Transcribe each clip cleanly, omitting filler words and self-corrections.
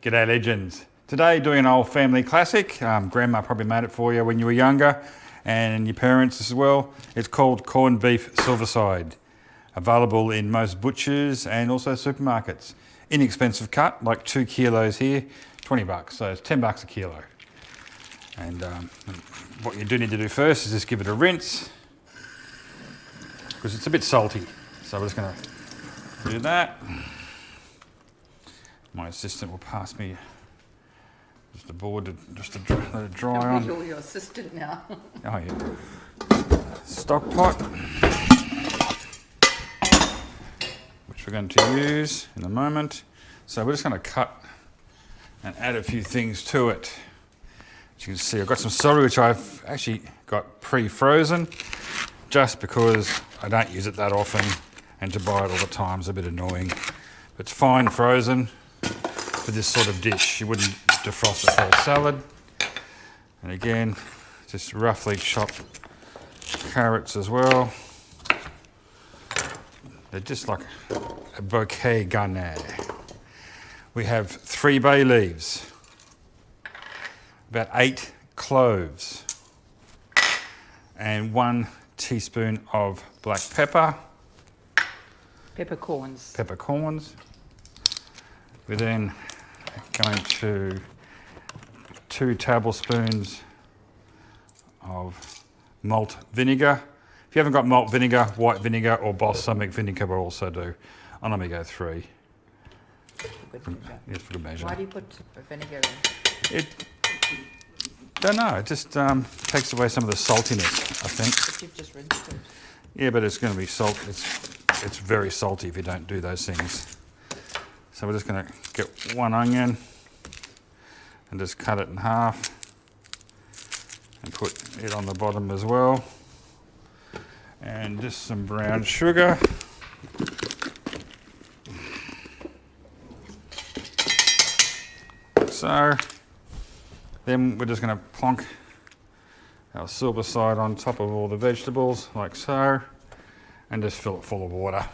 G'day legends. Today doing an old family classic. Grandma probably made it for you when you were younger and your parents as well. It's called corned beef Silverside. Available in most butchers and also supermarkets. Inexpensive cut, like 2 kilos here, 20 bucks. So it's 10 bucks a kilo. And what you do need to do first is just give it a rinse because it's a bit salty. So we're just gonna do that. My assistant will pass me just a board to let it dry on. You're your assistant now. Oh yeah. Stock pot, which we're going to use in a moment. So we're just going to cut and add a few things to it. As you can see, I've got some celery which I've actually got pre-frozen, just because I don't use it that often, and to buy it all the time is a bit annoying. But it's fine frozen for this sort of dish. You wouldn't defrost a whole salad. And again, just roughly chopped carrots as well. They're just like a bouquet garni. We have 3 bay leaves, about 8 cloves, and 1 teaspoon of black pepper. Peppercorns. Peppercorns. We're then going to 2 tablespoons of malt vinegar. If you haven't got malt vinegar, white vinegar or balsamic vinegar will also do. I'm going to go 3. Yes, for good measure. Why do you put vinegar in? Don't know, it just takes away some of the saltiness, I think. But you've just rinsed it. Yeah, but it's going to be salt. It's very salty if you don't do those things. So we're just going to get 1 onion and just cut it in half and put it on the bottom as well. And just some brown sugar. So then we're just going to plonk our Silverside on top of all the vegetables, like so, and just fill it full of water.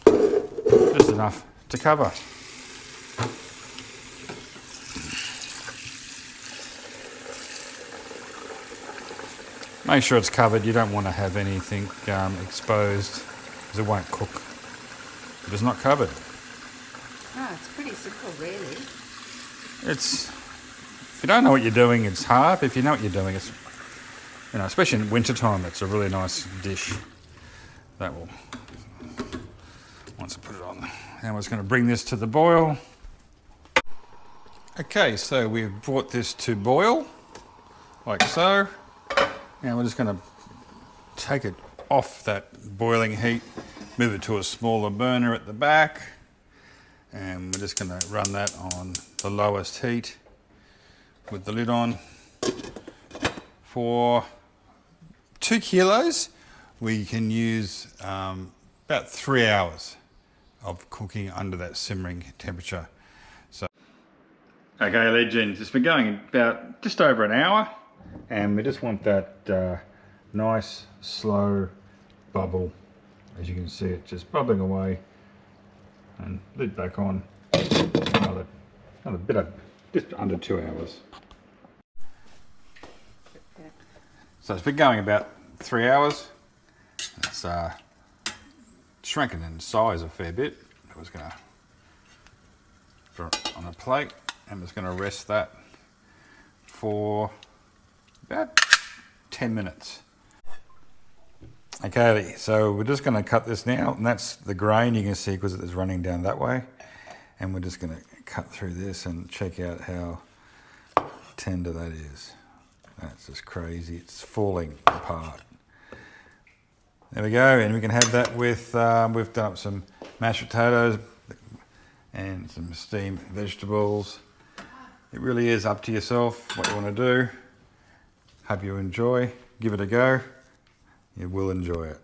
Just enough to cover. Make sure it's covered. You don't want to have anything exposed because it won't cook if it's not covered. Ah, it's pretty simple, really. If you don't know what you're doing, it's hard. If you know what you're doing, it's, especially in winter time, it's a really nice dish. That will, once I put it on, now we're just going to bring this to the boil. Okay, so we've brought this to boil, like so. Now we're just going to take it off that boiling heat, move it to a smaller burner at the back, and we're just going to run that on the lowest heat with the lid on. For 2 kilos, we can use about 3 hours of cooking under that simmering temperature. So, okay, legends, it's been going about just over an hour, and we just want that nice, slow bubble. As you can see, it just bubbling away. And lid back on. Another bit of just under 2 hours. So it's been going about 3 hours. It's shrinking in size a fair bit. I was going to put it on a plate, and I'm just going to rest that for about 10 minutes. Okay, so we're just going to cut this now, and that's the grain you can see because it's running down that way. And we're just going to cut through this and check out how tender that is. That's just crazy. It's falling apart. There we go, and we can have that with, we've done up some mashed potatoes and some steamed vegetables. It really is up to yourself what you want to do. Hope you enjoy. Give it a go. You will enjoy it.